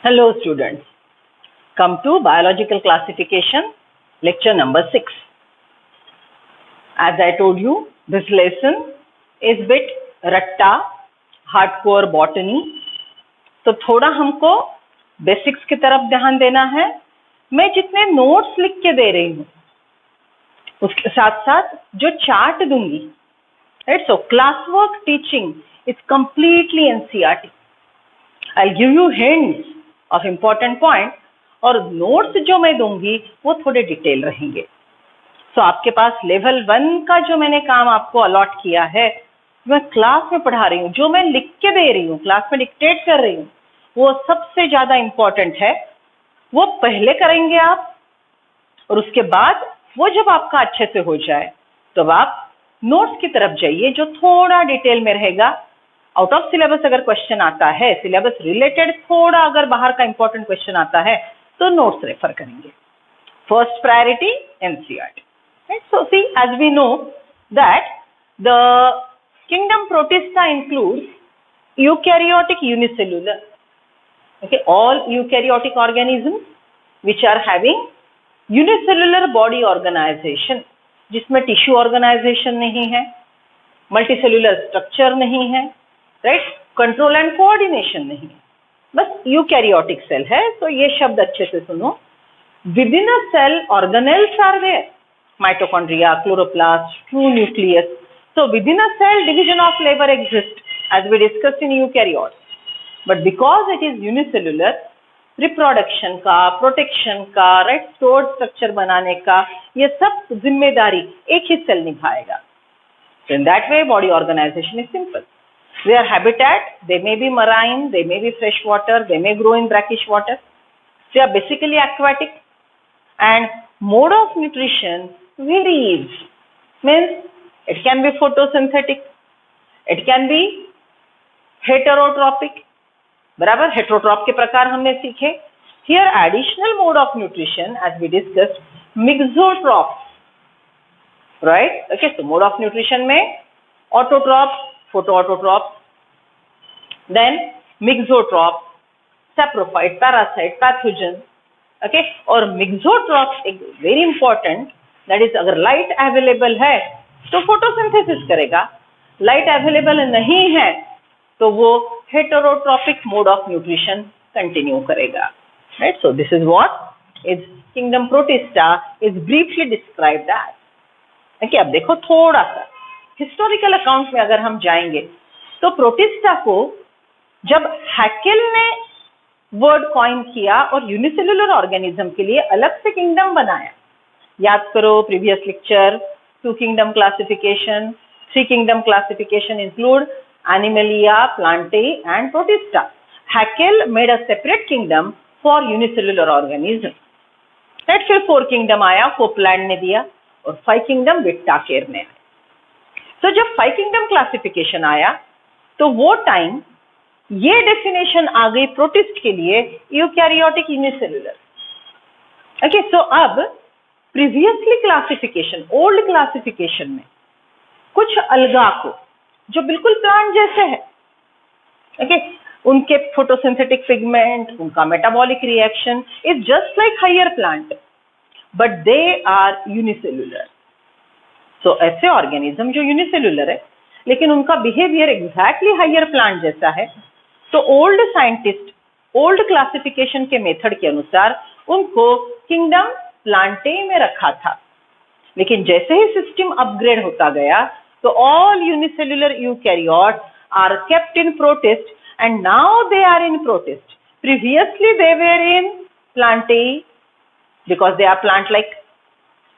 Hello students, come to biological classification lecture number 6. As I told you, this lesson is bit रट्टा hardcore botany, तो थोड़ा हमको basics की तरफ ध्यान देना है. मैं जितने नोट्स लिख के दे रही हूँ उसके साथ साथ जो चार्ट दूंगी, right. So class work teaching is completely NCERT. I'll give you hints of important point और नोट्स जो मैं दूंगी वो थोड़े डिटेल रहेंगे. सो आपके पास लेवल 1 का जो मैंने काम आपको अलॉट किया है, मैं क्लास में पढ़ा रही हूँ, जो मैं लिख के दे रही हूँ, क्लास में डिक्टेट कर रही हूँ, वो सबसे ज्यादा इम्पोर्टेंट है. वो पहले करेंगे आप, और उसके बाद वो जब आपका अच्छे से हो जाए तो आप नोट्स की तरफ जाइए जो थोड़ा डिटेल में रहेगा. आउट ऑफ सिलेबस अगर क्वेश्चन आता है, सिलेबस रिलेटेड थोड़ा अगर बाहर का इंपॉर्टेंट क्वेश्चन आता है तो नोट्स रेफर करेंगे. First priority NCERT. So see, as we know that the kingdom Protista includes eukaryotic unicellular, okay, all eukaryotic organisms which are having unicellular body organization, जिसमें tissue organisation नहीं है, multicellular structure नहीं है, right, control and coordination नहीं है, बस eukaryotic cell है. तो ये शब्द अच्छे से सुनो. Within a cell organelles are there, mitochondria, chloroplast, true nucleus. So within a cell, division of labor exists as we discussed in eukaryotes. But because it is unicellular, reproduction का, protection का, right, stored structure बनाने का, ये सब जिम्मेदारी एक ही cell निभाएगा. So in that way, body organization is simple. Their habitat, they may be marine, they may be freshwater, they may grow in brackish water. They are basically aquatic, and mode of nutrition varies. Means it can be photosynthetic, it can be heterotrophic. बराबर, हेटरोट्रॉप के प्रकार हमने सीखे. Here additional mode of nutrition as we discussed, mixotrophs, right? Okay, so mode of nutrition में autotrophs, photoautotrophs, then mixotrophs, saprophyte, parasite, pathogen. Okay, और मिक्सोट्रॉफ एक very important, that is अगर light available है तो फोटोसिंथेसिस करेगा, लाइट अवेलेबल नहीं है तो वो heterotrophic mode of nutrition continue करेगा, right. So this is what is kingdom Protista is briefly described as. Okay, अब देखो थोड़ा सा हिस्टोरिकल अकाउंट में अगर हम जाएंगे तो प्रोटिस्टा को जब हैकेल ने वर्ड कॉइन किया और यूनिसेल्युलर ऑर्गेनिज्म के लिए अलग से किंगडम बनाया. याद करो previous lecture, 2 kingdom classification, 3 kingdom classification include Animalia, Plantae and protista. Hückel made a separate kingdom for unicellular organism. Right, फिर 4 किंगडम आया, कोपलैंड ने दिया, और 5 किंगडम विट्टाकेर ने आया. तो जब 5 किंगडम क्लासिफिकेशन आया तो वो टाइम ये डेफिनेशन आ गई प्रोटिस्ट के लिए, यूकैरियोटिक यूनिसेल्युलर. ओके, सो अब प्रीवियसली क्लासिफिकेशन, ओल्ड क्लासिफिकेशन में कुछ अलगा को जो बिल्कुल प्लांट जैसे है, ओके, उनके फोटोसिंथेटिक पिगमेंट, उनका metabolic reaction is just like higher plant, but they are unicellular. So ऐसे ऑर्गेनिज्म जो यूनिसेल्युलर है लेकिन उनका बिहेवियर एग्जैक्टली हायर प्लांट जैसा है, तो ओल्ड साइंटिस्ट ओल्ड क्लासिफिकेशन के मेथड के अनुसार उनको किंगडम प्लांटे में रखा था. लेकिन जैसे ही सिस्टम अपग्रेड होता गया तो all unicellular eukaryotes are kept in protist and now they are in protist. Previously they were in Plantae because they are plant like.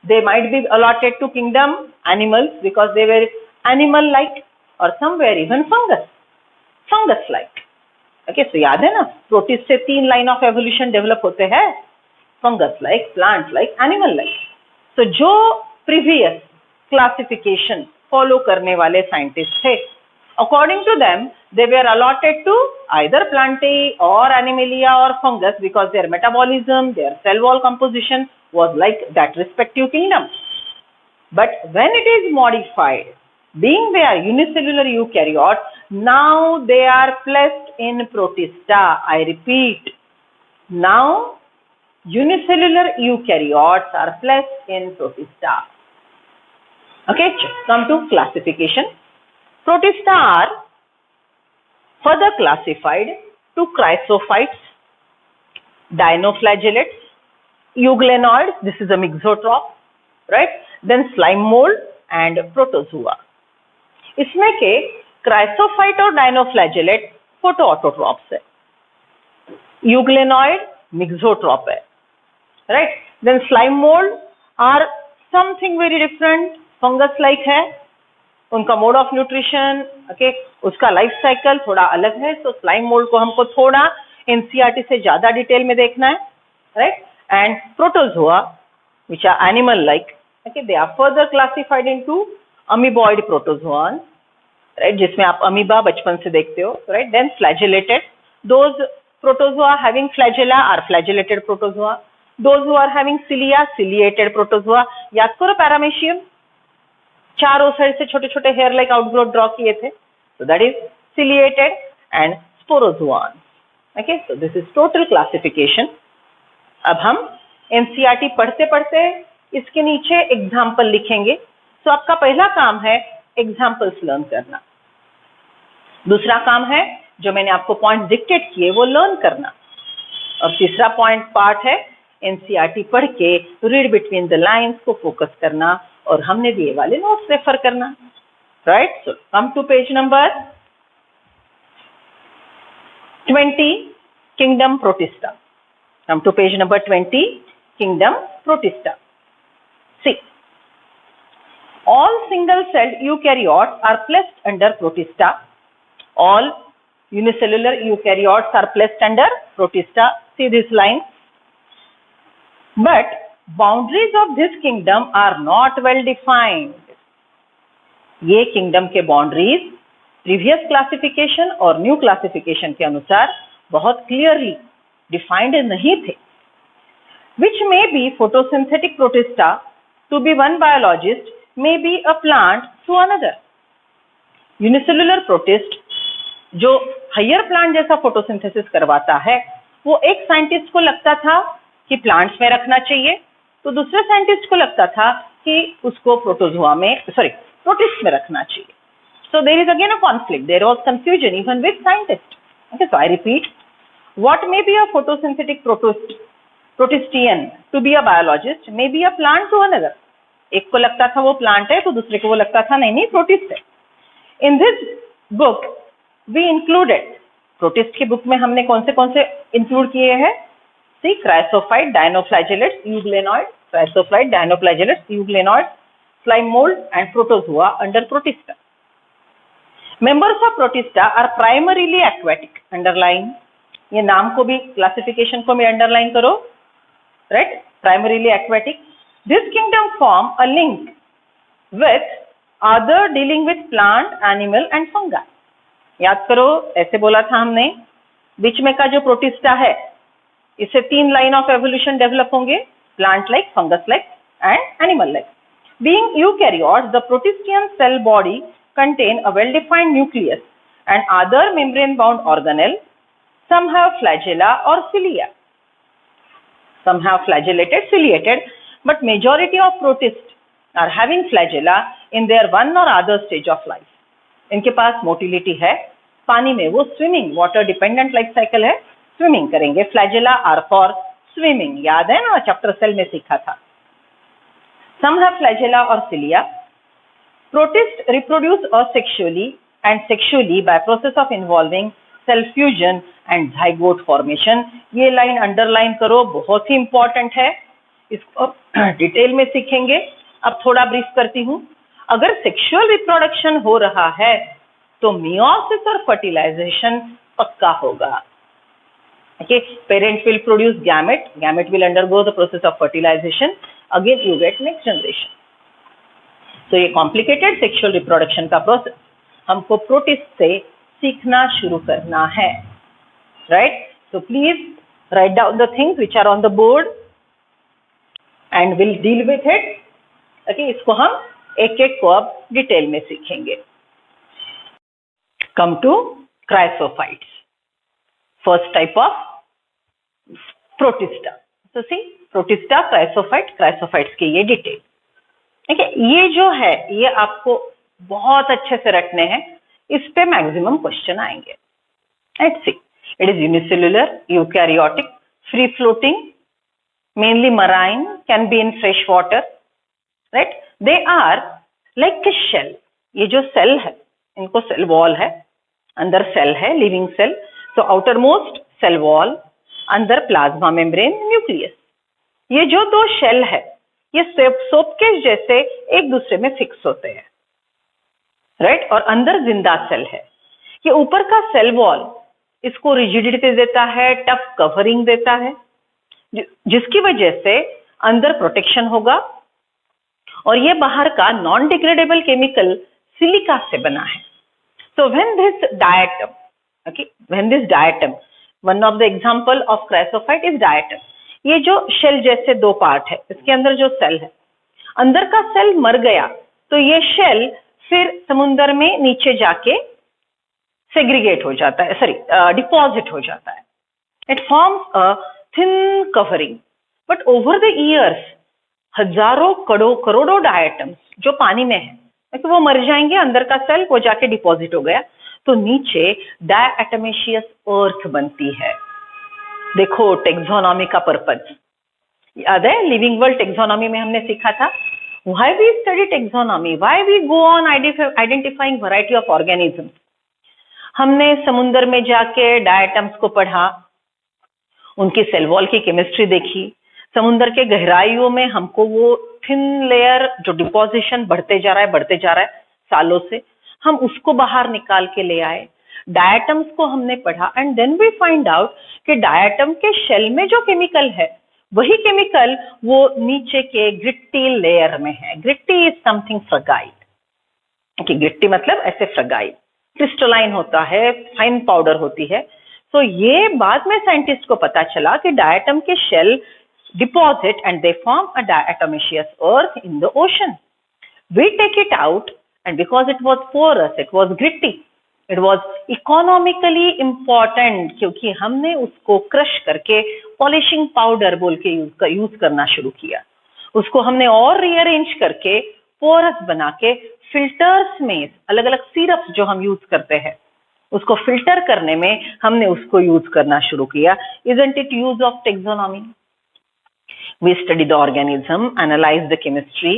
They might be allotted to kingdom animals because they were animal like, or some were even fungus like. Okay, so याद है ना, protist से 3 line of evolution develop होते हैं, fungus like, plant like, animal like. तो जो previous classification follow करने वाले साइंटिस्ट थे, according to them they were allotted to either plantae or animalia or fungus because their metabolism, their cell wall composition was like that respective kingdom. But when it is modified, being they are unicellular eukaryotes, now they are placed in protista. I repeat, Now, unicellular eukaryotes are placed in protista. Okay, come to classification. Protista are further classified to chrysophytes, dinoflagellates, euglenoids, this is a mixotrop, right? Then slime mold and protozoa. इसमें के chrysophyte और dinoflagellate फोटोऑटोट्रॉप्स है, euglenoid mixotroph है, right? Then slime mould are something very different, fungus like है, उनका mode of nutrition, okay, उसका life cycle थोड़ा अलग है. तो स्लाइम मोल्ड को हमको थोड़ा एनसीईआरटी से ज्यादा डिटेल में देखना है, right? And protozoa which are animal like, okay, they are further classified into amoeboid protozoan, right, जिसमें आप अमीबा बचपन से देखते हो, right? Then flagellated, those protozoa having flagella are flagellated protozoa, those who are having cilia ciliated protozoa. याद करो paramecium, चारों side से छोटे छोटे हेयर लाइक आउटग्रोथ ड्रॉ किए थे, so that is ciliated and sporozoan. Okay, so this is total classification. अब हम एनसीईआरटी पढ़ते पढ़ते इसके नीचे एग्जाम्पल लिखेंगे. तो आपका पहला काम है एग्जाम्पल्स लर्न करना, दूसरा काम है जो मैंने आपको पॉइंट डिक्टेट किए वो लर्न करना, और तीसरा पॉइंट पार्ट है एनसीईआरटी पढ़ के रीड बिटवीन द लाइंस को फोकस करना और हमने दिए वाले नोट्स रेफर करना, right? So come to page number 20, kingdom Protista. Come to page number 20, kingdom protista. See, all single-celled eukaryotes are placed under protista. All unicellular eukaryotes are placed under protista. See this line. But boundaries of this kingdom are not well defined. ये kingdom के boundaries previous classification और new classification के अनुसार बहुत clearly defined नहीं थे, which may be photosynthetic protista to be one biologist, may be a plant to another. Unicellular protist जो higher plant जैसा photosynthesis करवाता है, वो एक साइंटिस्ट को लगता था कि प्लांट्स में रखना चाहिए, तो दूसरे साइंटिस्ट को लगता था कि उसको प्रोटोजोआ में प्रोटिस्ट में रखना चाहिए. So there is again a conflict. There was confusion even with scientists. Okay, so I repeat. What may be a photosynthetic protistian to be a biologist may be a plant to another. एक को लगता था वो plant है, तो दूसरे को वो लगता था नहीं प्रोटिस्ट है. In this book we included, protist की बुक में हमने कौन से इंक्लूड किए हैं? See, chrysophyte, dinoflagellates, euglenoid, chrysophyte, dinoflagellates, euglenoid, slime mold and protozoa under protista. Members of protista are primarily aquatic. Underline. ये नाम को भी क्लासिफिकेशन को भी अंडरलाइन करो, right? Primarily aquatic. This kingdom form a link with other dealing with plant, animal and fungi. याद करो, ऐसे बोला था हमने, बीच में का जो प्रोटिस्टा है इससे 3 लाइन ऑफ एवोल्यूशन डेवलप होंगे, plant like, fungus like and animal like. Being eukaryotes, the protistan cell body contain a well defined nucleus and other membrane bound organelle. Some have flagella or cilia. Some have flagellated, ciliated, but majority of protists are having flagella in their one or other stage of life. इनके पास motility है, पानी में वो swimming, water dependent life cycle है, swimming करेंगे. Flagella are for swimming, याद है ना, चैप्टर सेल में सीखा था. Some have flagella or cilia. Protists reproduce asexually and sexually by process of involving cell fusion and zygote formation. ये line underline करो, बहुत ही इंपॉर्टेंट है, इसको डिटेल में सीखेंगे. अब थोड़ा ब्रीफ करती हूँ. अगर सेक्सुअल रिप्रोडक्शन हो रहा है तो मियोसिस और फर्टिलाइजेशन पक्का होगा. Okay, parent will produce gamete, gamete will undergo the process of fertilization, again you get next generation. तो ये कॉम्प्लिकेटेड सेक्सुअल रिप्रोडक्शन का प्रोसेस हमको प्रोटिस्ट से सीखना शुरू करना है, right? So please write down the things which are on the board and will deal with it. Okay, इसको हम एक एक को अब डिटेल में सीखेंगे. Come to chrysophytes. First type of Protista. तो सी प्रोटिस्टा, क्राइसोफाइट्स की ये डिटेल। ठीक है, ये जो है ये आपको बहुत अच्छे से रटने हैं, इस पे मैक्सिमम क्वेश्चन आएंगे। Let's see, it is unicellular, eukaryotic, free floating, mainly marine, can be in fresh water, right. They are like a shell. ये जो सेल है इनको सेल वॉल है, अंदर सेल है, living cell. So outer most cell wall, अंदर plasma membrane, nucleus. ये जो दो शेल है ये सोप के जैसे एक दूसरे में फिक्स होते हैं, राइट। और अंदर जिंदा सेल है। ये ऊपर का सेल वॉल इसको रिजिडिटी देता है, टफ कवरिंग देता है, जिसकी वजह से अंदर प्रोटेक्शन होगा। और ये बाहर का नॉन डिग्रेडेबल केमिकल सिलिका से बना है। So when this diatom, okay, when this diatom, one of the example of chrysophyte is diatom. ये जो शेल जैसे दो पार्ट है, इसके अंदर जो सेल है, अंदर का सेल मर गया तो ये शेल फिर समुद्र में नीचे जाके सेग्रीगेट हो जाता है, सॉरी डिपॉजिट हो जाता है। It forms a thin covering, but over the years हजारों करोड़ों डायटम्स जो पानी में है, क्योंकि वो मर जाएंगे, अंदर का सेल वो जाके डिपॉजिट हो गया तो नीचे डायटमेशियस अर्थ बनती है। देखो टेक्सोनॉमी का पर्पज याद है, लिविंग वर्ल्ड टेक्सोनॉमी में हमने सीखा था why we study taxonomy, why we go on identifying variety of organism. हमने समुद्र में जाके डायटम्स को पढ़ा, उनकी सेल वॉल की केमिस्ट्री देखी, समुद्र के गहराइयों में हमको वो थिन लेयर जो डिपोजिशन बढ़ते जा रहा है सालों से, हम उसको बाहर निकाल के ले आए, डायटम्स को हमने पढ़ा and then we find out कि डायटम के शेल में जो केमिकल है वही केमिकल वो नीचे के ग्रिट्टी लेयर में है। ग्रिट्टी इज समथिंग फ्रगाइल, कि गिट्टी मतलब ऐसे फ्रगाइल, क्रिस्टलाइन होता है, फाइन पाउडर होती है। तो ये बाद में साइंटिस्ट को पता चला कि डायटम के shell deposit and they form a diatomaceous earth in the ocean. We take it out and because it was porous, it was gritty, it was economically important क्योंकि हमने उसको क्रश करके पॉलिशिंग पाउडर बोल के use करना शुरू किया। उसको हमने और रीअरेंज करके पोरस बना के फिल्टर्स में अलग अलग सिरप्स जो हम यूज करते हैं उसको फिल्टर करने में हमने उसको यूज करना शुरू किया। Isn't it use of taxonomy? We study the organism, analyze the chemistry,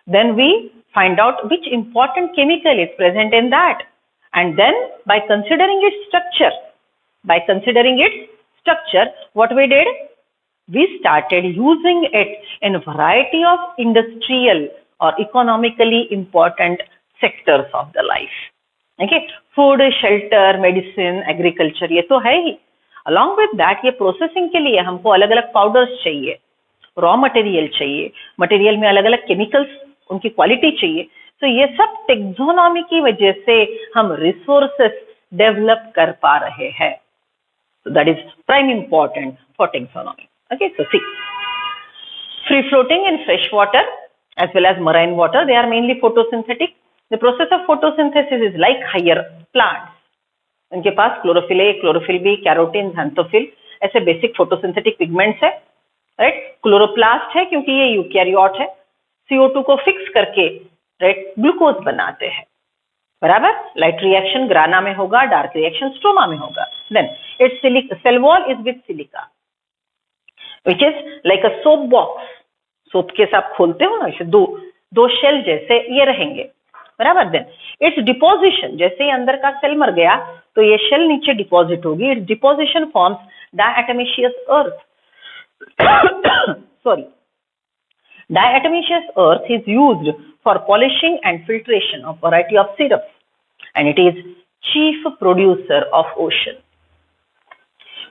then we find out which important chemical is present in that. And then by considering its structure, what we did? We started using it in a variety of industrial or economically important sectors of the life. Okay? Food, shelter, medicine, agriculture, ये तो है ही। Along with that, ये processing के लिए हमको अलग अलग powders चाहिए, रॉ मटेरियल चाहिए, मटेरियल में अलग अलग केमिकल्स, उनकी क्वालिटी चाहिए। तो ये सब टेक्सोनॉमी की वजह से हम रिसोर्सेस डेवलप कर पा रहे हैं। So that is prime important for taxonomy. Okay, so see, free floating in fresh water as well as marine water, they are mainly photosynthetic. The process of photosynthesis is like higher plants. उनके पास chlorophyll A, chlorophyll B, carotene, xanthophyll ऐसे basic photosynthetic pigments है, right. Chloroplast है क्योंकि ये eukaryote है, CO2 को fix करके right glucose बनाते हैं, बराबर। लाइट रिएक्शन ग्राना में होगा, डार्क रिएक्शन स्ट्रोमा में होगा। Then its cell wall is with silica which is like a soap box. Soap के साथ खोलते हो ना, दो शेल जैसे ये रहेंगे, बराबर। देन इट्स डिपोजिशन, जैसे ही अंदर का सेल मर गया तो ये शेल नीचे डिपॉजिट होगी। Its deposition forms diatomaceous earth. Sorry, diatomaceous earth is used for polishing and filtration of variety of syrups and it is chief producer of ocean.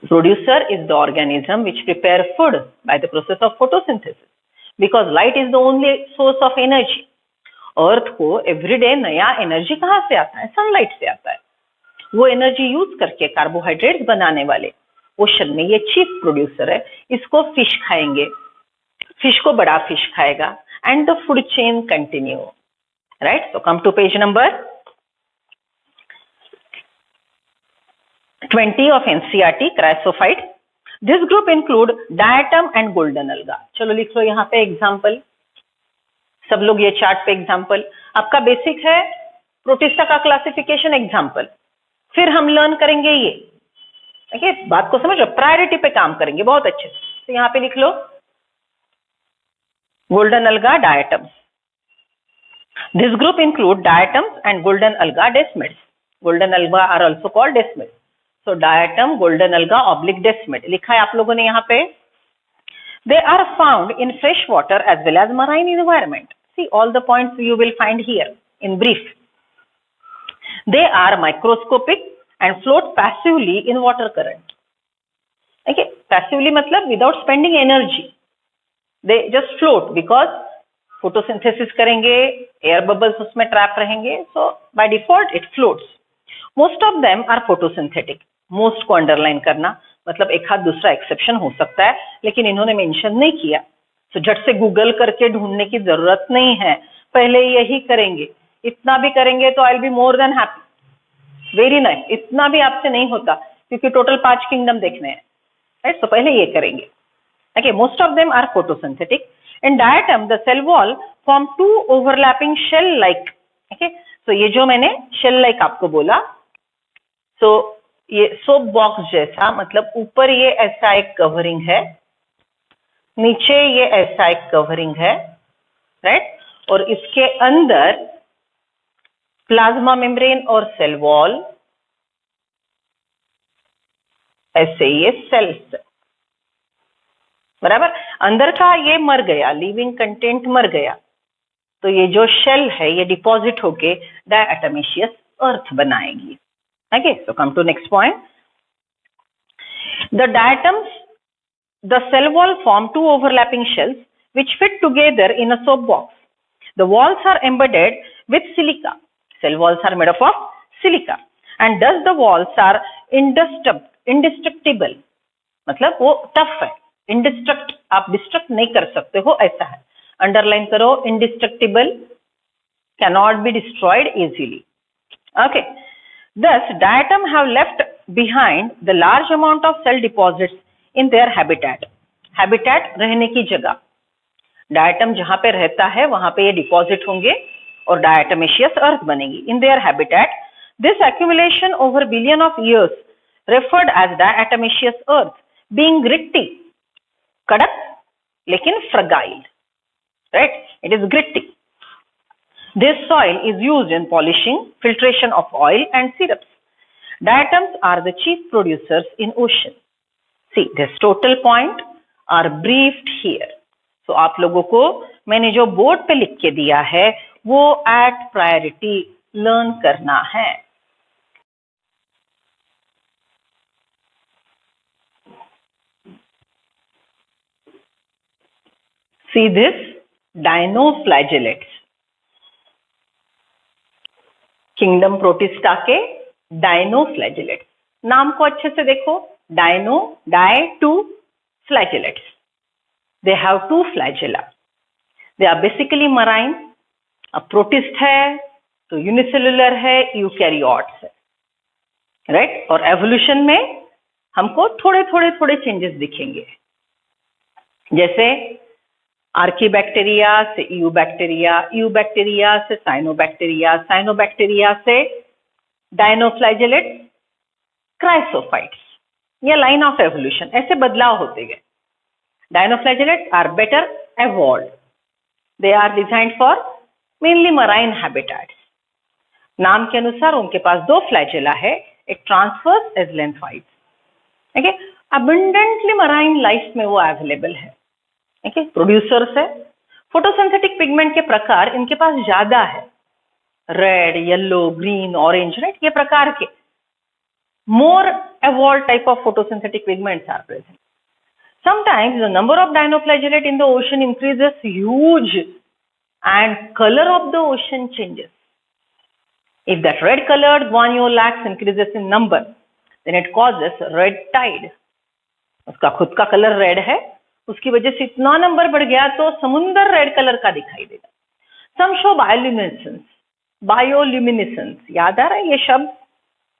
Producer is the organism which prepare food by the process of photosynthesis because light is the only source of energy. अर्थ को everyday नया energy कहाँ से आता है? Sunlight से आता है। वो एनर्जी यूज करके कार्बोहाइड्रेट्स बनाने वाले ओशन में ये चीफ प्रोड्यूसर है। इसको फिश खाएंगे, फिश को बड़ा फिश खाएगा and the food chain continue, right. So come to page number 20 of NCERT, chrysophyte. This group include diatom and golden alga. चलो लिख लो यहाँ पे एग्जाम्पल, सब लोग ये चार्ट पे एग्जाम्पल। आपका बेसिक है प्रोटिस्टा का क्लासिफिकेशन एग्जाम्पल, फिर हम लर्न करेंगे ये, ठीक है, बात को समझो, प्रायोरिटी पे काम करेंगे बहुत अच्छे से। तो यहाँ पे लिख लो golden alga diatoms. This group include diatoms and golden alga desmids. Golden alga are also called desmids. So diatom, golden alga oblique desmid लिखा है आप लोगों ने यहाँ पे। They are found in fresh water as well as marine environment. See all the points you will find here in brief. They are microscopic and float passively in water current. Okay, passively मतलब without spending energy. They just float because photosynthesis करेंगे, air bubbles उसमें trap रहेंगे, so by default it floats. Most of them are photosynthetic. Most को underline करना, मतलब एक हाथ दूसरा exception हो सकता है, लेकिन इन्होंने mention नहीं किया, so झट से गूगल करके ढूंढने की जरूरत नहीं है, पहले यही करेंगे, इतना भी करेंगे तो I'll be more than happy. Very nice. इतना भी आपसे नहीं होता क्योंकि टोटल 5 किंगडम देखने हैं, राइट? तो पहले ये करेंगे। Okay, most of them are photosynthetic. In diatom, the cell wall form two overlapping shell-like. Okay, so ये जो मैंने shell-like आपको बोला, so ये soap box जैसा, मतलब ऊपर ये ऐसा एक कवरिंग है, नीचे ये ऐसा एक कवरिंग है, राइट? और इसके अंदर प्लाज्मा मेम्ब्रेन और सेल वॉल, ऐसे ये सेल्स, बराबर। अंदर का ये मर गया, लिविंग कंटेंट मर गया, तो ये जो शेल है ये डिपॉजिट होके डायटमेशियस अर्थ बनाएगी। Okay, so come to next point. The diatoms, the cell wall form two overlapping shells which fit together in a soap box. The walls are embedded with silica. Cell walls are made up of silica, and thus the walls are indestructible. मतलब वो tough है, इंडिस्ट्रक्ट, आप destruct नहीं कर सकते हो, ऐसा है। अंडरलाइन करो, indestructible, cannot be destroyed easily. Okay, thus diatom have left behind the large amount of cell deposits in their habitat. habitat रहने की जगह, डायटम जहां पे रहता है वहां पे ये डिपॉजिट होंगे और डायटमेशियस अर्थ बनेगी। In their habitat, this accumulation over billion of years referred as diatomaceous earth, being gritty, कड़क लेकिन fragile, right? It is gritty. This soil is used in polishing, filtration of oil and syrups. Diatoms are the chief producers in ocean. See, this total point are briefed here. So आप लोगों को मैंने जो board पे लिख के दिया है वो एट प्रायोरिटी लर्न करना है। See this, dinoflagellates. Kingdom Protista के डायनोफ्लैजेलेट्स, नाम को अच्छे से देखो, dino, di, two, flagellates. They have two flagella. They are basically marine. अब प्रोटिस्ट है तो यूनिसेलुलर है, यूकैरियोट्स है, राइट? और एवोल्यूशन में हमको थोड़े थोड़े थोड़े चेंजेस दिखेंगे, जैसे आर्कीबैक्टीरिया से यूबैक्टीरिया, यूबैक्टीरिया से साइनोबैक्टीरिया, साइनोबैक्टीरिया से डायनोफ्लैजेलेट, क्राइसोफाइट्स, ये लाइन ऑफ एवोल्यूशन, ऐसे बदलाव होते गए। Dinoflagellates are better evolved. They are designed for mainly marine habitats. नाम के अनुसार उनके पास दो फ्लैजेला है, एक transverse as lengthwise. Okay, abundantly marine life में वो अवेलेबल है। ओके, प्रोड्यूसर्स है। फोटोसिंथेटिक पिगमेंट के प्रकार इनके पास ज्यादा है, red, yellow, green, orange, right? ये प्रकार के मोर evolved type of photosynthetic pigments are present. Sometimes the number of dinoflagellate in the ocean increases huge and color of the ocean changes. If that red colored guano lax increases in number, then it causes red tide. उसका खुद का colour red है, उसकी वजह से इतना number बढ़ गया तो समुंदर रेड कलर का दिखाई देगा। Some show bioluminescence. Bioluminescence, याद आ रहा है ये शब्द?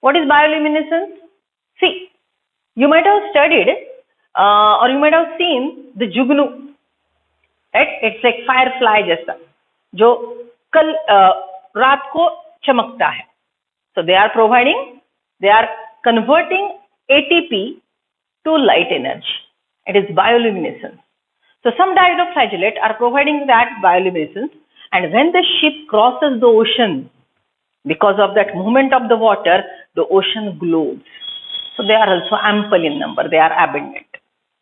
What is bioluminescence? See, you might have studied or you might have seen the jugnu, right? It's like firefly जैसा जो कल रात को चमकता है. So they are converting ATP to light energy. It is bioluminescence. So some dinoflagellate are providing that bioluminescence, and when the ship crosses the ocean, because of that movement of the water, the ocean glows. So they are also ample in number. They are abundant.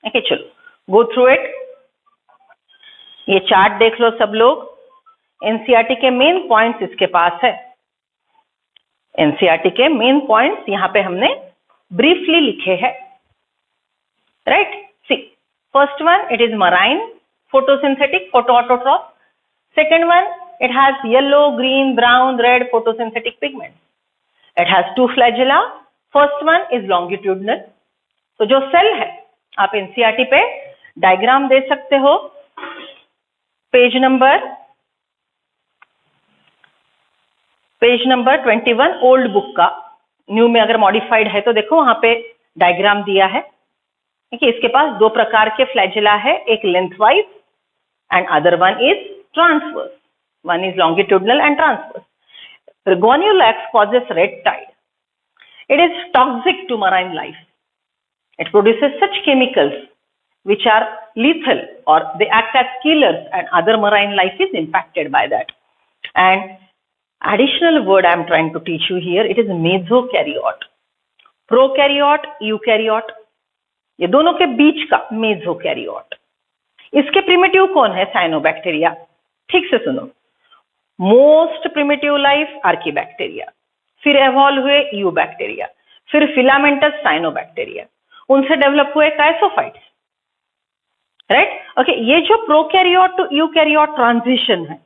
Okay, चलो go through it. ये chart देख लो सब लोग. NCERT के main points इसके पास है. NCERT के main points यहाँ पे हमने ब्रीफली लिखे हैं. Right, see first one, it is marine photosynthetic photoautotrophs. Second one, it has yellow, green, brown, red photosynthetic pigments. It has two flagella. First one is longitudinal. तो जो cell है, आप NCERT पे डायग्राम दे सकते हो. Page number 21 old book का. New में अगर मॉडिफाइड है तो देखो वहां पे डायग्राम दिया है. देखिए इसके पास दो प्रकार के फ्लैजेला है, एक lengthwise and other one is transverse. One is longitudinal and transverse. Guanulax causes red tide. It is toxic to marine life. It produces such chemicals which are lethal, or they act as killers, and other marine life is impacted by that. And additional word I am trying to teach you here, it is mesokaryote. Prokaryote, eukaryote, ये दोनों के बीच का मेसोकैरियोट. इसके primitive कौन है? Cyanobacteria. ठीक से सुनो. मोस्ट प्रिमिटिव लाइफ आर्कीबैक्टीरिया, फिर एवॉल्व हुए यूबैक्टीरिया, फिर फिलामेंटस साइनोबैक्टीरिया, उनसे डेवलप हुए काइसोफाइट्स. Right, okay. ये जो प्रोकैरियोट टू यूकैरियोट ट्रांजिशन है,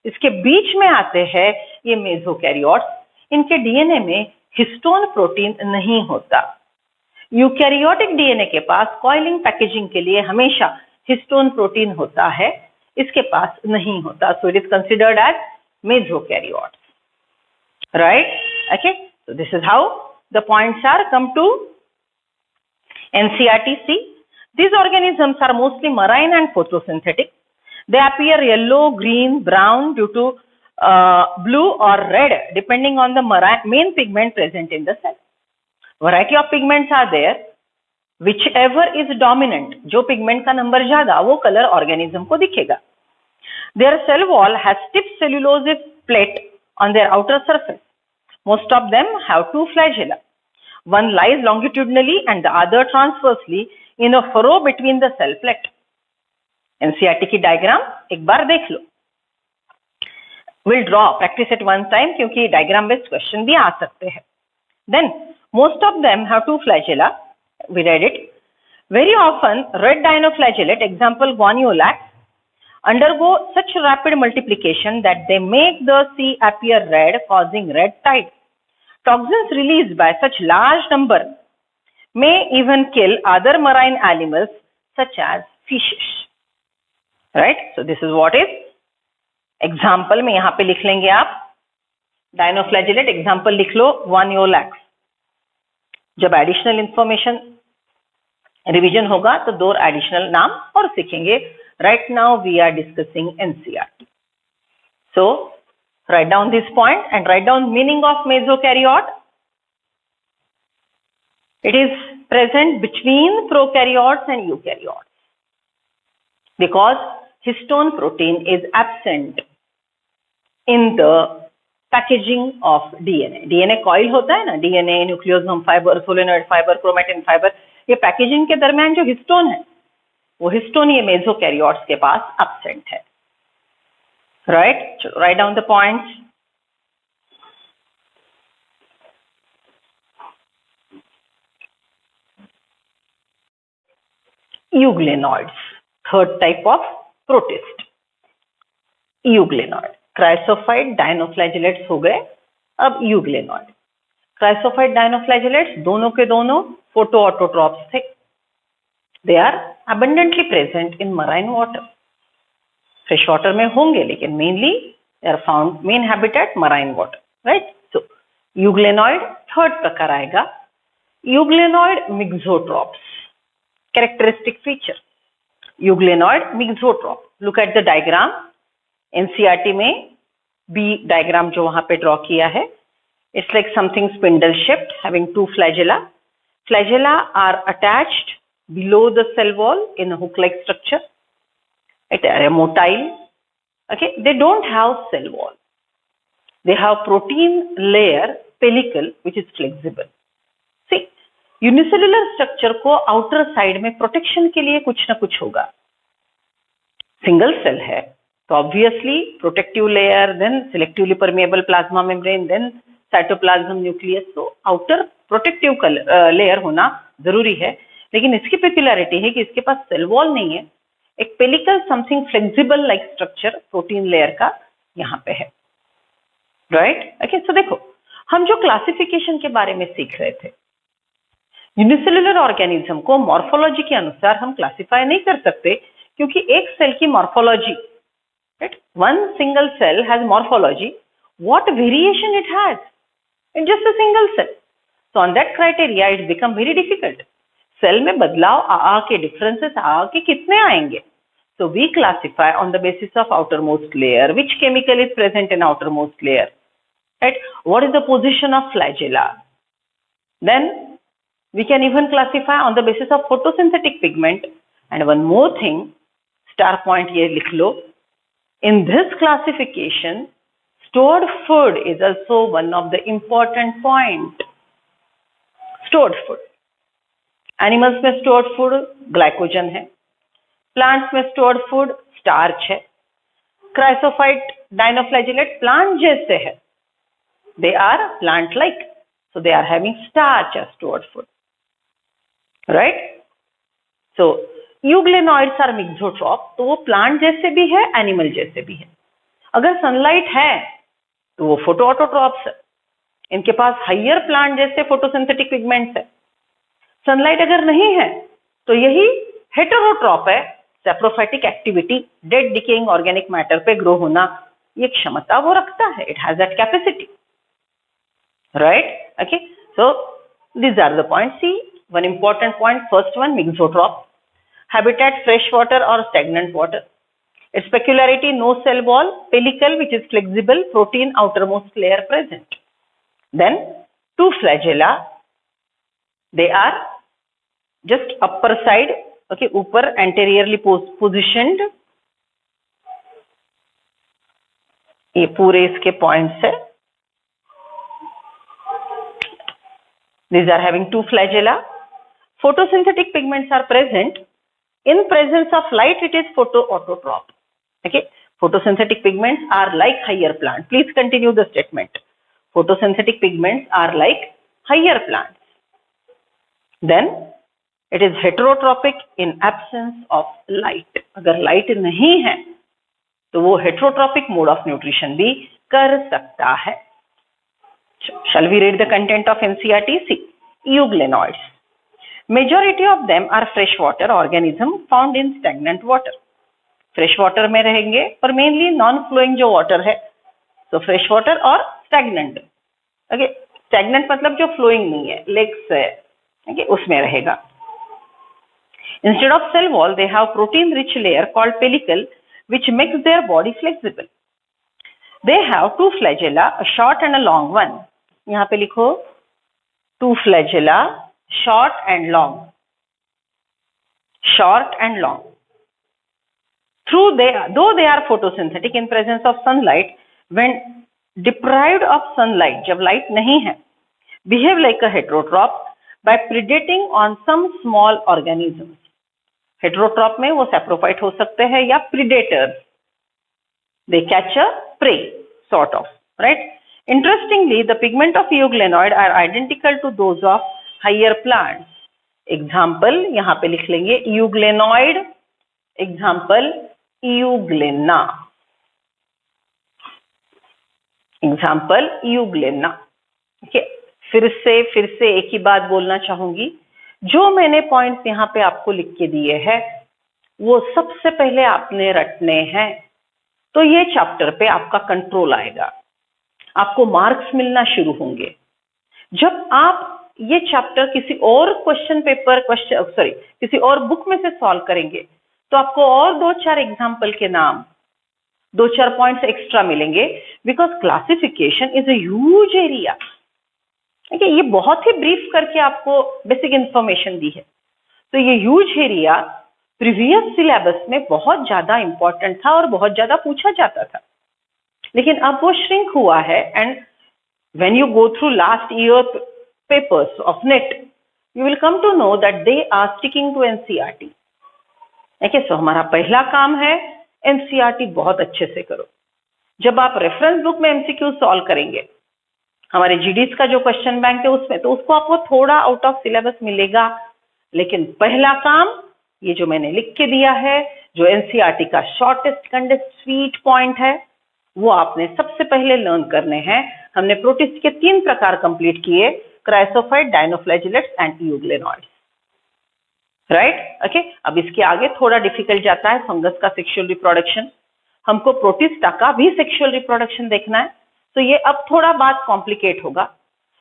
इसके बीच में आते हैं ये मेसोकैरियोट्स. इनके डीएनए में हिस्टोन प्रोटीन नहीं होता. यूकैरियोटिक डीएनए के पास कॉइलिंग पैकेजिंग के लिए हमेशा हिस्टोन प्रोटीन होता है, इसके पास नहीं होता. So it is considered as mesokaryotes. Right? Okay. So this is how the points are come to NCERT. These organisms are mostly marine and photosynthetic. They appear yellow, green, brown due to blue or red depending on the main pigment present in the cell. Variety of pigments are there. Whichever is dominant, जो pigment का number ज्यादा, वो colour organism को दिखेगा. Their cell wall has stiff cellulose plate on their outer surface. Most of them have two flagella. One lies longitudinally and the other transversely in a furrow between the cell plate. NCERT की diagram एक बार देख लो. We'll draw, practice it one time क्योंकि diagram based question भी आ सकते हैं. Then most of them have two flagella. We read it. Very often red dinoflagellate, example Guanulax, undergo such rapid multiplication that they make the sea appear red, causing red tide. Toxins released by such large number may even kill other marine animals such as fishes. Right? So this is what is example में यहाँ पे लिख लेंगे आप. Dinoflagellate example लिख लो Guanulax. जब additional information revision होगा तो दो एडिशनल नाम और सीखेंगे. Right now we are discussing NCERT. So write down this point and write down meaning of mesokaryote. It is present between prokaryotes and eukaryotes because histone protein is absent in the packaging of DNA. DNA coil होता है ना, DNA, nucleosome fibre, solenoid fibre, chromatin fibre, ये packaging के दरमियान जो histone है, वो histone ये मेसोकैरियोट्स के पास एब्सेंट है. Right, right down the points. Euglenoids, third type of protist. Euglenoid, chrysophyte dinoflagellates हो गए, अब यूग्लेनॉइड. क्राइसोफाइट डायनोफ्लैजेलेट्स दोनों के दोनों फोटोऑटोट्रॉप्स थे. They are abundantly present in marine water. Fresh water में होंगे लेकिन mainly they are found main habitat marine water. Right? So euglenoid third प्रकार आएगा. Euglenoid mixotrophs. characteristic feature. Euglenoid mixotrop. Look at the diagram. NCERT में B diagram जो वहां पे draw किया है, it's like something spindle shaped having two flagella. Flagella are attached below the cell wall in a hook-like structure. They are motile. Okay, they don't have cell wall. They have protein layer pellicle which is flexible. See, unicellular structure को outer side में protection के लिए कुछ ना कुछ होगा. Single cell है तो obviously protective layer, then selectively permeable plasma membrane, then cytoplasm nucleus. तो आउटर प्रोटेक्टिव लेयर होना जरूरी है, लेकिन इसकी पेक्युलरिटी है कि इसके पास सेल वॉल नहीं है. एक pellicle something flexible like structure protein layer का यहाँ पे है. राइट. ओके, सो देखो हम जो क्लासिफिकेशन के बारे में सीख रहे थे, यूनिसेलुलर ऑर्गेनिज्म को मॉर्फोलॉजी के अनुसार हम क्लासिफाई नहीं कर सकते, क्योंकि एक सेल की morphology, right, one single cell has morphology, what variation it has in just a single cell. So on that criteria it become very difficult. Cell में बदलाव आ के, डिफरेंसेस आ के कितने आएंगे? So we classify on the basis of outer most layer, which chemical is present in outer most layer, right, what is the position of flagella. Then we can even classify on the basis of photosynthetic pigment. And one more thing, star point ye likh lo, in this classification stored food is also one of the important point. Stored food, animals में stored food glycogen है, plants में stored food starch है. Chrysophyte dinoflagellate plant जैसे है, they are plant like, so they are having starch as stored food. Right. So euglenoids are mixotroph, तो वो plant जैसे भी है, एनिमल जैसे भी है. अगर सनलाइट है तो वो फोटोऑटोट्रॉप्स है, इनके पास हाइयर प्लांट जैसे फोटोसिंथेटिक पिगमेंट्स है. सनलाइट अगर नहीं है तो यही हेटेरोट्रॉप है. Saprophytic activity, dead decaying organic matter पे ग्रो होना, ये क्षमता वो रखता है. It has that capacity. Right. Okay, so these are the points. See, one important point, first one, mixotrop. Habitat fresh water or stagnant water. Its peculiarity, no cell wall, pellicle which is flexible, protein outermost layer present. Then two flagella, they are just upper side, okay, upper anteriorly positioned. ये पूरे इसके points है. These are having two flagella. Photosynthetic pigments are present. In presence of light, it is photoautotrop. Okay, photosynthetic pigments are like higher plant. Please continue the statement. Photosynthetic pigments are like higher plants. Then it is heterotropic in absence of light. अगर light नहीं है तो वो heterotropic mode of nutrition भी कर सकता है. Shall we read the content of NCERT? See, euglenoids. Majority of them are freshwater organism found in stagnant water. Freshwater में रहेंगे, पर mainly non-flowing जो water है, so freshwater और stagnant. Okay, stagnant मतलब जो flowing नहीं है, lakes है, okay, उसमें रहेगा. Instead of cell wall, they have protein-rich layer called pellicle, which makes their body flexible. They have two flagella, a short and a long one. यहाँ पे लिखो two flagella, short and long. Short and long. Though they are photosynthetic in presence of sunlight, when deprived of sunlight, जब light नहीं है, behave like a heterotrop by predating on some small organisms. Heterotrop में वो saprophyte हो सकते हैं या predators. They catch a prey, sort of, right? Interestingly, the pigment of euglenoid are identical to those of higher plants. Example, यहाँ पे लिख लेंगे euglenoid. Example, euglena. Example, euglena. Okay. फिर से एक ही बात बोलना चाहूंगी. जो मैंने पॉइंट्स यहाँ पे आपको लिख के दिए हैं, वो सबसे पहले आपने रटने हैं. तो ये चैप्टर पे आपका कंट्रोल आएगा, आपको मार्क्स मिलना शुरू होंगे. जब आप ये चैप्टर किसी और किसी और बुक में से सॉल्व करेंगे तो आपको और 2-4 एग्जाम्पल के नाम, 2-4 पॉइंट्स एक्स्ट्रा मिलेंगे, because classification is a huge area. ठीक है, ये बहुत ही ब्रीफ करके आपको बेसिक इंफॉर्मेशन दी है। तो ये ह्यूज एरिया प्रीवियस सिलेबस में बहुत ज्यादा इंपॉर्टेंट था और बहुत ज्यादा पूछा जाता था, लेकिन अब वो श्रिंक हुआ है। And when you go through last year papers of NET, you will come to know that they are sticking to NCERT. देखिए, सो हमारा पहला काम है एनसीईआरटी बहुत अच्छे से करो। जब आप रेफरेंस बुक में एमसीक्यू सॉल्व करेंगे, हमारे जीडीएस का जो क्वेश्चन बैंक है उसमें, तो उसको आपको थोड़ा आउट ऑफ सिलेबस मिलेगा, लेकिन पहला काम ये जो मैंने लिख के दिया है, जो एनसीईआरटी का शॉर्टेस्ट कंडेंस्ड स्वीट पॉइंट है, वो आपने सबसे पहले लर्न करने हैं। हमने प्रोटिस्ट के 3 प्रकार कंप्लीट किए, chrysophyte, dinoflagellates and euglenoids, right. Okay, अब इसके आगे थोड़ा डिफिकल्ट जाता है, फंगस का सेक्सुअल रिप्रोडक्शन। हमको प्रोटिस्टा का भी सेक्सुअल रिप्रोडक्शन देखना है, तो ये अब थोड़ा बात कॉम्प्लिकेट होगा।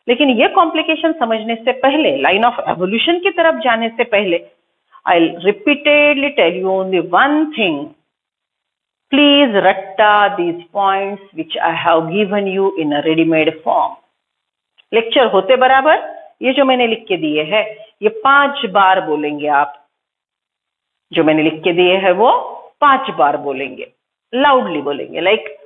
लेकिन ये कॉम्प्लिकेशन समझने से पहले, लाइन ऑफ एवोल्यूशन की तरफ जाने से पहले, I'll repeatedly tell you only one thing. Please ratta these points which I have given you in a ready-made form. Lecture होते बराबर ये जो मैंने लिख के दिए हैं, ये 5 बार बोलेंगे आप। जो मैंने लिख के दिए हैं वो 5 बार बोलेंगे, लाउडली बोलेंगे, like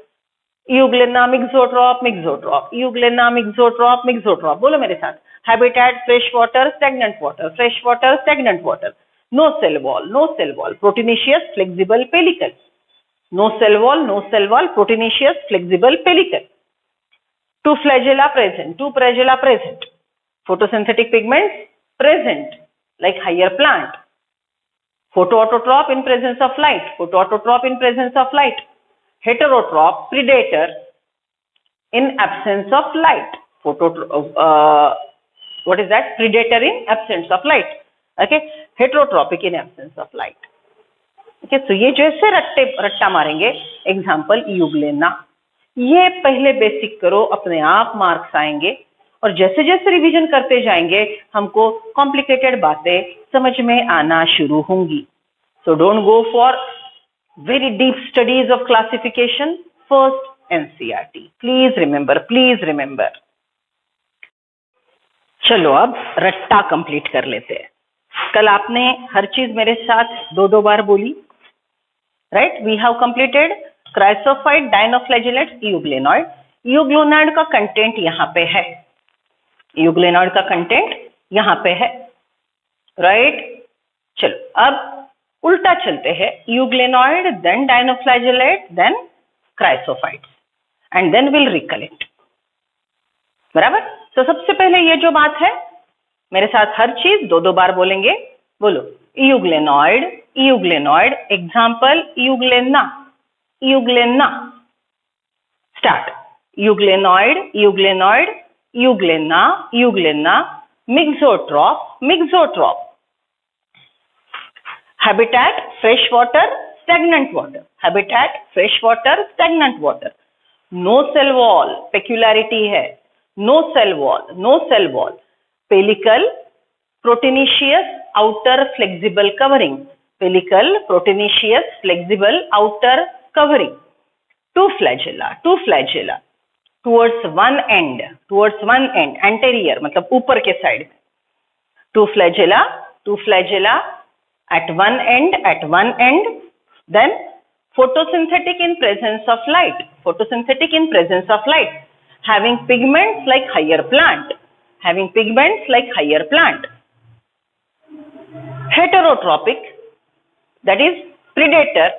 euglena mixotroph mixotroph, euglena mixotroph mixotroph. बोलो मेरे साथ, habitat fresh water stagnant water, fresh water stagnant water, no cell wall proteinaceous flexible pellicle, no cell wall proteinaceous flexible pellicle, 2 flagella present, 2 flagella present, photosynthetic pigments present like higher plant, photoautotrop in presence of light, photoautotrop in presence of light, heterotrop predator in absence of light, what is that, predator in absence of light, okay, heterotropic in absence of light, okay। तो ये जैसे रट्टा मारेंगे, example euglena, ये पहले basic करो, अपने आप मार्क्स आएंगे। और जैसे जैसे रिवीजन करते जाएंगे, हमको कॉम्प्लिकेटेड बातें समझ में आना शुरू होंगी। So don't go for very deep studies of classification, first NCERT, please remember. चलो अब रट्टा कंप्लीट कर लेते हैं। कल आपने हर चीज मेरे साथ 2-2 बार बोली, right. We have completed chrysophyte, dinoflagellates, euglenoid. Euglenoid का कंटेंट यहाँ पे है, यूग्लेनॉइड का कंटेंट यहाँ पे है, राइट। चलो अब उल्टा चलते हैं, euglenoid, then dinoflagellate, then chrysophytes, and then will recollect, बराबर। तो सबसे पहले ये जो बात है, मेरे साथ हर चीज 2-2 बार बोलेंगे। बोलो, euglenoid, example Euglena, start. Euglenoid, mixotroph, habitat fresh water stagnant water, no cell wall, peculiarity है, no cell wall, pellicle proteinaceous outer flexible covering, two flagella towards one end, anterior मतलब ऊपर के साइड में, two flagella at one end, then photosynthetic in presence of light, having pigments like higher plant, heterotropic, that is predator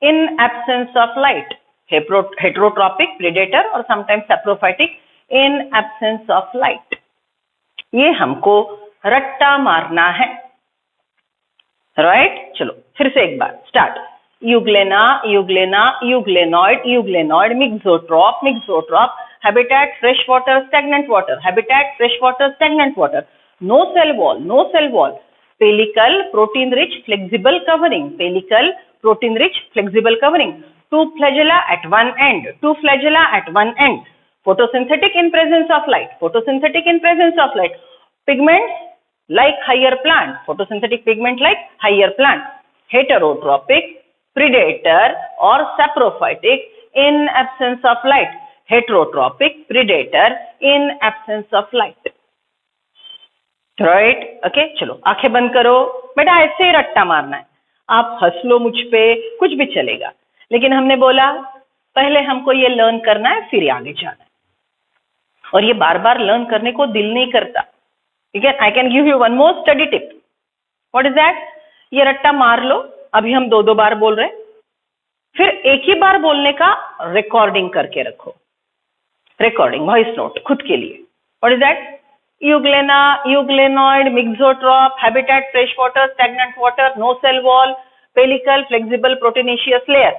in absence of light, heterotropic, predator और sometimes saprophytic in absence of light। ये हमको रट्टा मारना है, right. चलो फिर से एक बार, start. Euglena, euglenoid, mixotroph, habitat fresh water stagnant water, no cell wall, pellicle protein rich flexible covering, 2 flagella at one end, photosynthetic in presence of light, pigments like higher plant, photosynthetic pigment like higher plant, heterotropic, predator or saprophytic in absence of light, heterotropic, predator in absence of light. Right okay चलो आंखें बंद करो बेटा, ऐसे ही रट्टा मारना है, आप हंस लो मुझ पे, कुछ भी चलेगा, लेकिन हमने बोला पहले हमको ये लर्न करना है फिर आगे जाना है, और ये बार बार लर्न करने को दिल नहीं करता। ठीक है, I can give you one more study tip. What is that? ये रट्टा मार लो, अभी हम 2-2 बार बोल रहे, फिर एक ही बार बोलने का रिकॉर्डिंग करके रखो, रिकॉर्डिंग वॉइस नोट खुद के लिए। What is that? Euglena, euglenoid, mixotrop, habitat fresh water, stagnant water, no cell wall, pellicle, flexible proteinaceous layer,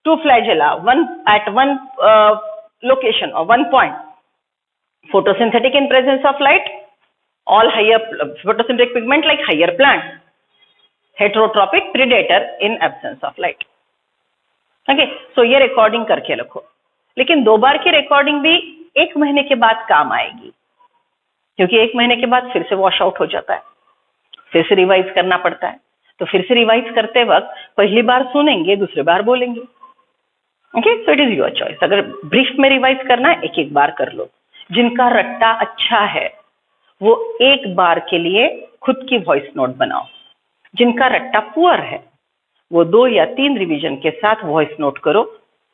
2 flagella, one at one location or one point, photosynthetic in presence of light, all higher photosynthetic pigment like higher plant, heterotropic, predator in absence of light. Okay, so ये recording करके रखो, लेकिन 2 बार की recording भी 1 महीने के बाद काम आएगी, क्योंकि 1 महीने के बाद फिर से वॉश आउट हो जाता है, फिर से रिवाइज करना पड़ता है। तो फिर से रिवाइज करते वक्त पहली बार सुनेंगे, दूसरी बार बोलेंगे। Okay, so it is your choice. अगर ब्रीफ में रिवाइज करना है 1-1 बार कर लो। जिनका रट्टा अच्छा है वो 1 बार के लिए खुद की वॉइस नोट बनाओ, जिनका रट्टा पुअर है वो 2 या 3 रिवीजन के साथ वॉइस नोट करो।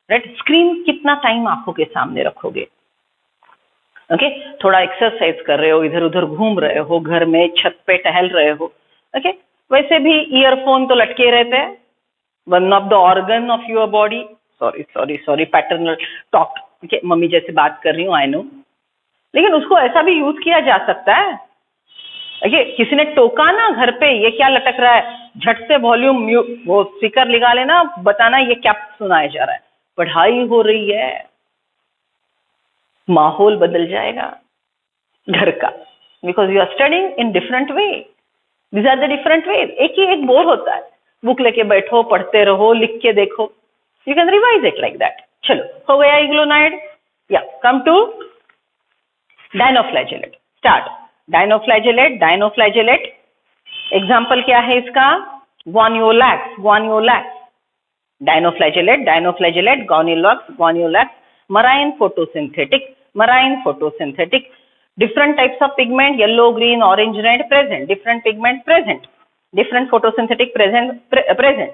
राइट, स्क्रीन कितना टाइम आंखों के सामने रखोगे? ओके, थोड़ा एक्सरसाइज कर रहे हो, इधर उधर घूम रहे हो, घर में छत पे टहल रहे हो, ओके, वैसे भी ईयरफोन तो लटके रहते हैं, one of the organ of your body. Sorry paternal talk, okay, mummy जैसे बात कर रही हूँ, आई नो, लेकिन उसको ऐसा भी यूज किया जा सकता है। ओके, किसी ने टोका ना घर पे, ये क्या लटक रहा है, झट से वॉल्यूम वो स्पीकर लगा लेना, बताना ये क्या सुनाया जा रहा है, पढ़ाई हो रही है, माहौल बदल जाएगा घर का, because you are studying in different way. These are the different way. एक ही एक बोर होता है, बुक लेके बैठो, पढ़ते रहो, लिख के देखो, you can revise it like that. चलो, हो गया इग्लोनाइड। या come to dinoflagellate. Start. Dinoflagellate, dinoflagellate example क्या है इसका? गुआनियोलैक्स, गुआनियोलैक्स, dinoflagellate, dinoflagellate, गुआनियोलैक्स, गुआनियोलैक्स, marine photosynthetic, marine photosynthetic, different types of pigment, yellow, green, orange, red present, different pigment present, different photosynthetic present,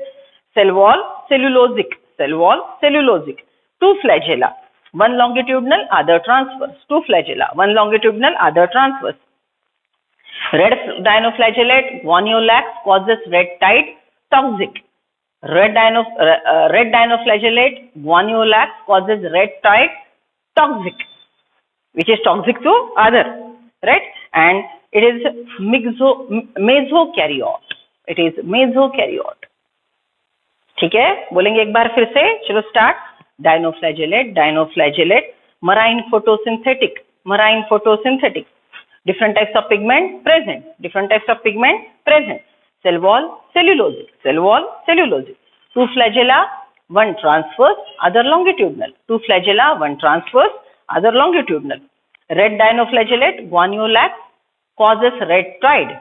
cell wall cellulosic, cell wall cellulosic, 2 flagella, one longitudinal, other transverse, 2 flagella, one longitudinal, other transverse. Red dinoflagellate, guaniolax causes red tide, toxic. Red dinoflagellate, guaniolax causes red tide, toxic, which is toxic to other, right? And it is mesokaryote. It is mesokaryote. ठीक है, बोलेंगे एक बार फिर से, चलो start. Dinoflagellate, dinoflagellate, marine photosynthetic, marine photosynthetic, different types of pigment present, different types of pigment present, cell wall cellulosic, cell wall cellulosic, 2 flagella, one transverse, other longitudinal, 2 flagella, one transverse, other longitudinal. Red dinoflagellate, guaniolax causes red tide,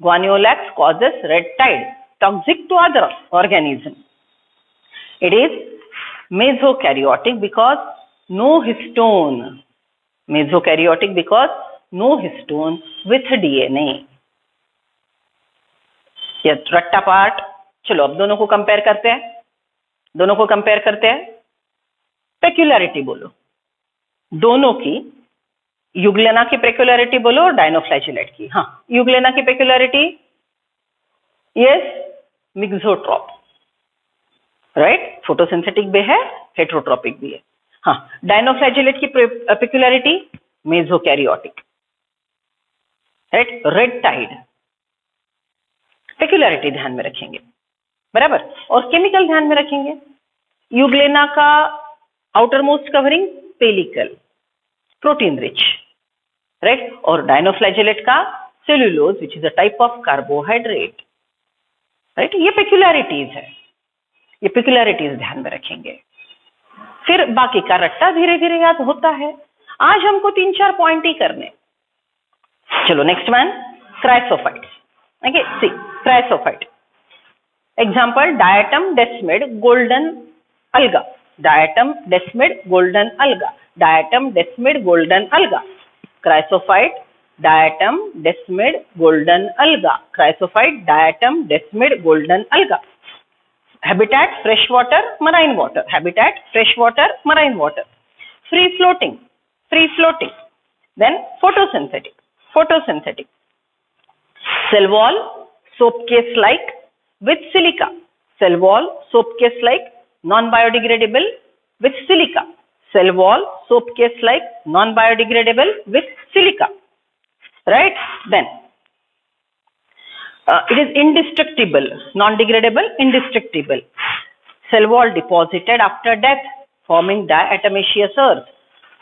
guaniolax causes red tide, toxic to other organism. It is mesokaryotic because no histone, mesokaryotic because no histone with DNA. ये रट्टा part. चलो अब दोनों को compare करते हैं, दोनों को कंपेयर करते हैं। पेक्युलरिटी बोलो दोनों की, यूग्लेना की पेक्युलरिटी बोलो और डायनोफ्लैजेलेट की। हाँ, यूग्लेना की पेक्युलरिटी, यस, मिक्सोट्रॉप, राइट, फोटोसिंथेटिक भी है, हेटेरोट्रोपिक भी है। हाँ, डायनोफ्लैजेलेट की पेक्युलरिटी मेसोकैरियोटिक, राइट, रेड टाइड, पेक्युलरिटी ध्यान में रखेंगे, बराबर। और केमिकल ध्यान में रखेंगे। यूग्लेना का outer most covering pellicle, protein rich, right, और डायनोफ्लैजेलेट का cellulose which is a type of carbohydrate, right. ये पेक्युलरिटीज है, ये पेक्युलरिटीज ध्यान में रखेंगे। फिर बाकी का रट्टा धीरे धीरे याद होता है। आज हमको 3-4 पॉइंट ही करने। चलो next one, chrysophytes. Okay, see chrysophyte. Example, diatom, desmid, golden alga. Diatom, desmid, golden alga. Diatom, desmid, golden alga. Chrysophyte, diatom, desmid, golden alga. Chrysophyte, diatom, desmid, golden alga. Habitat, fresh water, marine water. Habitat, fresh water, marine water. Free floating, free floating. Then photosynthetic, photosynthetic. Cell wall, soap case like with silica. Cell wall, soap case like non-biodegradable with silica. Cell wall, soap case like non-biodegradable with silica. Right? Then it is indestructible, non-degradable, indestructible. Cell wall deposited after death, forming diatomaceous earth.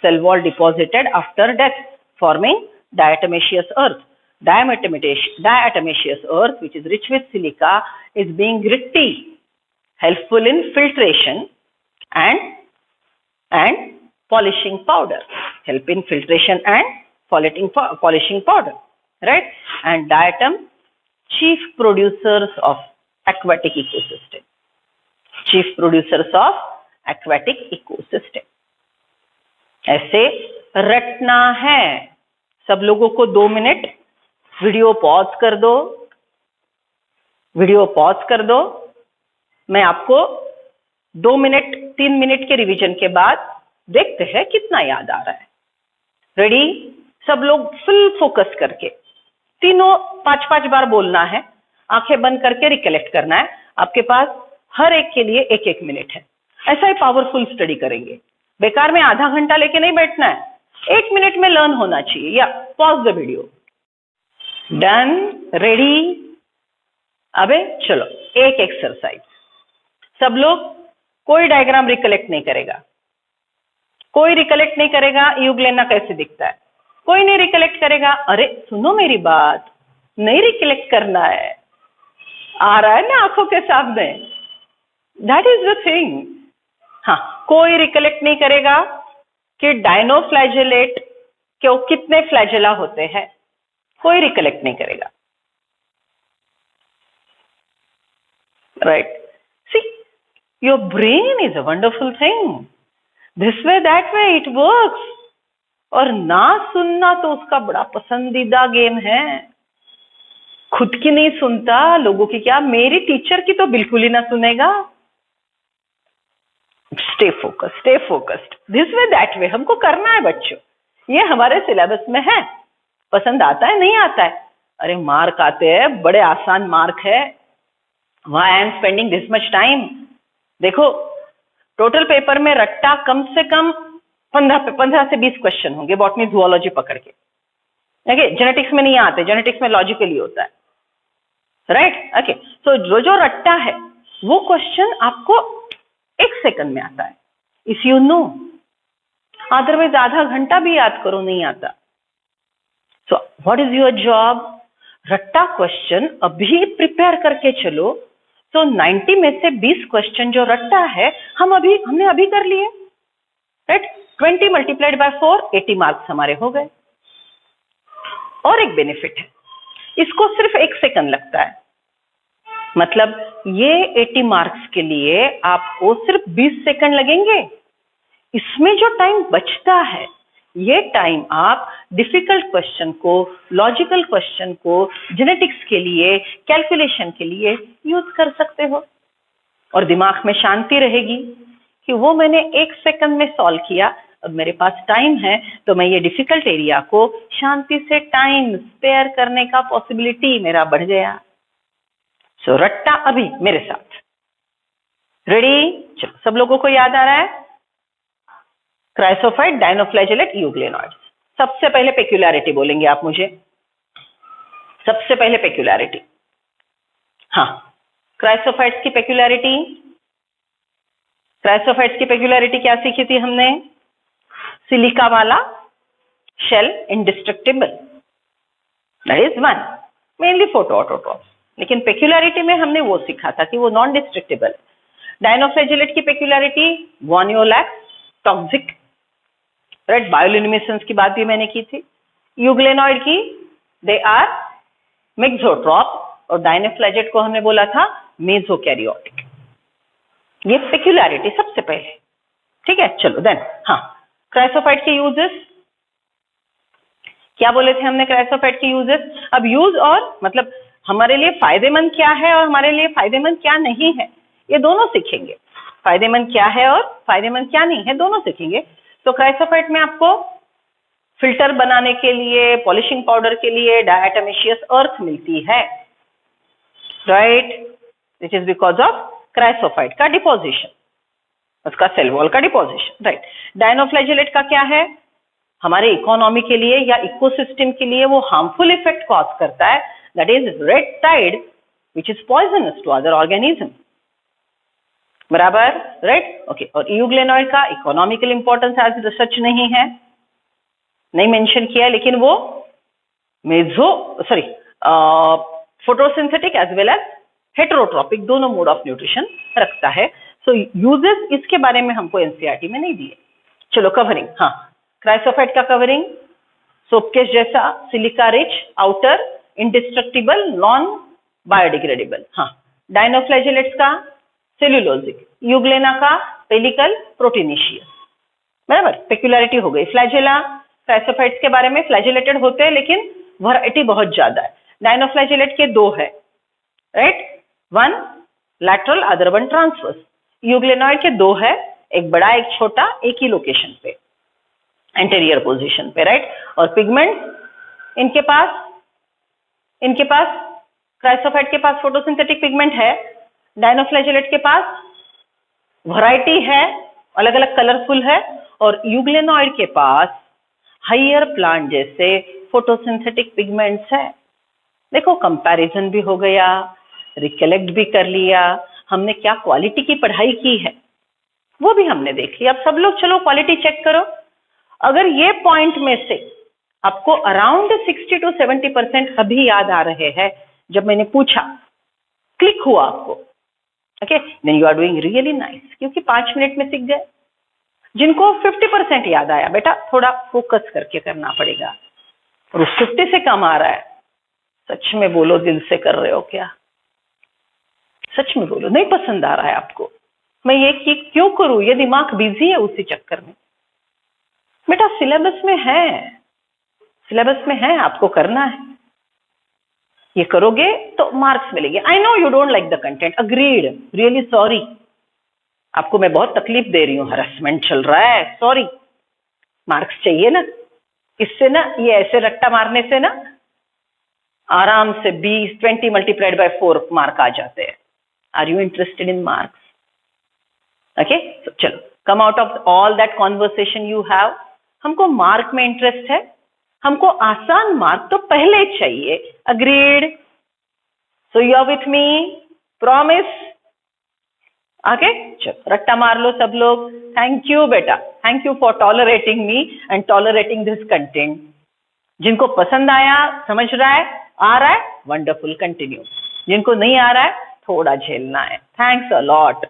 Cell wall deposited after death, forming diatomaceous earth. Diatomaceous earth, which is rich with silica, is being gritty, helpful in filtration and polishing powder. Help in filtration and polishing powder. Right? And diatom, chief producers of aquatic ecosystem. Chief producers of aquatic ecosystem. ऐसे रटना है. सब लोगों को 2 minute video pause कर दो. Video pause कर दो. मैं आपको 2 मिनट 3 मिनट के रिवीजन के बाद देखते हैं कितना याद आ रहा है. रेडी? सब लोग फुल फोकस करके तीनों 5-5 बार बोलना है. आंखें बंद करके रिकलेक्ट करना है. आपके पास हर एक के लिए 1-1 मिनट है. ऐसा ही पावरफुल स्टडी करेंगे. बेकार में आधा घंटा लेके नहीं बैठना है. 1 मिनट में लर्न होना चाहिए. या pause the video. Done? Ready? अबे चलो एक एक्सरसाइज. सब लोग, कोई डायग्राम रिकलेक्ट नहीं करेगा. कोई रिकलेक्ट नहीं करेगा यूग्लेना कैसे दिखता है. कोई नहीं रिकलेक्ट करेगा. अरे सुनो मेरी बात, नहीं रिकलेक्ट करना है. आ रहा है ना आंखों के सामने. That is the thing. हाँ, कोई रिकलेक्ट नहीं करेगा कि डायनोफ्लैजेलेट के कितने फ्लैजेला होते हैं. कोई रिकलेक्ट नहीं करेगा. Right? See, your brain is a wonderful thing. This way that way it works. और ना सुनना तो उसका बड़ा पसंदीदा गेम है. खुद की नहीं सुनता, लोगों की क्या, मेरी टीचर की तो बिल्कुल ही ना सुनेगा. Stay focused, stay focused. This way that वे हमको करना है बच्चों. ये हमारे सिलेबस में है. पसंद आता है, नहीं आता है? अरे मार्क आते हैं, बड़े आसान मार्क है. Why I am spending this much time? देखो, टोटल पेपर में रट्टा कम से कम 15 से 20 क्वेश्चन होंगे. बॉटनी, जूलॉजी पकड़ के. ओके, जेनेटिक्स में नहीं आते. जेनेटिक्स में लॉजिकली होता है. राइट? ओके, तो जो रट्टा है वो क्वेश्चन आपको 1 सेकंड में आता है. If you know. अदरवाइज आधा घंटा भी याद करो, नहीं आता. So what is your job? रट्टा क्वेश्चन अभी प्रिपेयर करके चलो. तो 90 में से 20 क्वेश्चन जो रट्टा है हमने अभी कर लिए. राइट? 20 मल्टीप्लाइड बाय 4, 80 मार्क्स हमारे हो गए. और एक बेनिफिट है, इसको सिर्फ 1 सेकंड लगता है. मतलब ये 80 मार्क्स के लिए आपको सिर्फ 20 सेकंड लगेंगे. इसमें जो टाइम बचता है, ये टाइम आप डिफिकल्ट क्वेश्चन को, लॉजिकल क्वेश्चन को, जेनेटिक्स के लिए, कैलकुलेशन के लिए यूज कर सकते हो. और दिमाग में शांति रहेगी कि वो मैंने 1 सेकंड में सॉल्व किया. अब मेरे पास टाइम है तो मैं ये डिफिकल्ट एरिया को शांति से टाइम स्पेयर करने का पॉसिबिलिटी मेरा बढ़ गया. सो रट्टा अभी मेरे साथ. रेडी? चलो, सब लोगों को याद आ रहा है? Chrysophyte, dinoflagellate, euglenoids. सबसे पहले पेक्युलैरिटी बोलेंगे आप मुझे. सबसे पहले पेक्युलैरिटी. हाँ, क्राइसोफाइट्स की पेक्युलैरिटी. क्राइसोफाइट्स की पेक्युलैरिटी क्या सीखी थी हमने? सिलिका वाला shell, indestructible. That is one. Mainly photoautotrophs. लेकिन पेक्युलैरिटी में हमने वो सीखा था कि वो नॉन डिस्ट्रक्टिबल. डायनोफ्लैजेलेट की peculiarity, Gonyaulax, toxic. Right? Bioluminescence की बात भी मैंने की थी. यूग्लेनॉइड की दे आर मिक्सोट्रॉप और डायनोफ्लैजेट को हमने बोला था मेसोकैरियोटिक। ये पेक्युलैरिटी सबसे पहले, ठीक है। चलो देन, हाँ, क्राइसोफाइट के यूजेस क्या बोले थे हमने? क्राइसोफाइट के यूजेस, अब यूज और मतलब हमारे लिए फायदेमंद क्या है और हमारे लिए फायदेमंद क्या नहीं है, ये दोनों सीखेंगे। फायदेमंद क्या है और फायदेमंद क्या नहीं है, दोनों सीखेंगे। तो क्राइसोफाइट में आपको फिल्टर बनाने के लिए, पॉलिशिंग पाउडर के लिए डायटोमेशियस अर्थ मिलती है, right, which is because of chrysophyte का डिपोजिशन, उसका सेल वॉल का डिपोजिशन, राइट। डायनोफ्लैजेलेट का क्या है? हमारे इकोनॉमी के लिए या इकोसिस्टम के लिए वो हार्मफुल इफेक्ट कॉज करता है, that is red tide which is poisonous to other organism, बराबर, राइट, ओके। और यूग्लेनॉइड का इकोनॉमिकल इंपॉर्टेंस एज सच नहीं है, नहीं मेंशन किया, लेकिन वो photosynthetic as well as heterotrophic दोनों मोड ऑफ न्यूट्रिशन रखता है। सो यूजेस इसके बारे में हमको एनसीईआरटी में नहीं दिए। चलो कवरिंग, हाँ, क्राइसोफाइट का कवरिंग सोपकेस जैसा, silica rich outer, indestructible, non biodegradable, हाँ। डायनोफ्लैजेलेट्स का सेल्यूलोजिक, यूग्लेना का पेलिकल प्रोटीनेशियस, बराबर, पेक्युलैरिटी हो गई। फ्लैजेला, क्राइसोफाइट्स के बारे में फ्लैजेलेटेड होते हैं लेकिन वैरायटी बहुत ज्यादा है। डायनोफ्लैजेलेट के दो है, right, one lateral other one transverse. Euglenoid के दो है, एक बड़ा एक छोटा, एक ही लोकेशन पे, एंटीरियर पोजीशन पे, राइट। और पिगमेंट इनके पास क्राइसोफाइट के पास फोटोसिंथेटिक पिगमेंट है, डायनोफ्लैजेलेट के पास वैरायटी है, अलग अलग कलरफुल है, और यूग्लेनॉइड के पास हायर प्लांट जैसे फोटोसिंथेटिक पिगमेंट्स है। देखो, कंपैरिजन भी हो गया, रिकलेक्ट भी कर लिया, हमने क्या क्वालिटी की पढ़ाई की है वो भी हमने देख लिया। अब सब लोग चलो क्वालिटी चेक करो। अगर ये पॉइंट में से आपको अराउंड 60 to 70% अभी याद आ रहे हैं, जब मैंने पूछा, क्लिक हुआ आपको, okay, then you are doing really nice, क्योंकि 5 मिनट में सीख गए। जिनको 50% याद आया, बेटा थोड़ा फोकस करके करना पड़ेगा, और 50 से कम आ रहा है, सच में बोलो, दिल से कर रहे हो क्या? सच में बोलो, नहीं पसंद आ रहा है आपको, मैं ये क्यों करूं, ये दिमाग बिजी है उसी चक्कर में। बेटा सिलेबस में है, आपको करना है, ये करोगे तो मार्क्स मिलेंगे। I know you don't like the content, agreed, really sorry, आपको मैं बहुत तकलीफ दे रही हूँ, हरासमेंट चल रहा है, सॉरी। मार्क्स चाहिए ना, इससे ना, ये ऐसे रट्टा मारने से ना आराम से 20 मल्टीप्लाइड बाय 4 मार्क आ जाते हैं। Are you interested in marks? Okay, चलो, come out of all that conversation you have, हमको मार्क में इंटरेस्ट है, हमको आसान मार्क तो पहले चाहिए, agreed? So you are with me, promise? Okay, चलो रट्टा मार लो सब लोग। थैंक यू बेटा, thank you for tolerating me and tolerating this content. जिनको पसंद आया, समझ रहा है, आ रहा है, वंडरफुल, कंटिन्यू। जिनको नहीं आ रहा है, थोड़ा झेलना है। Thanks a lot.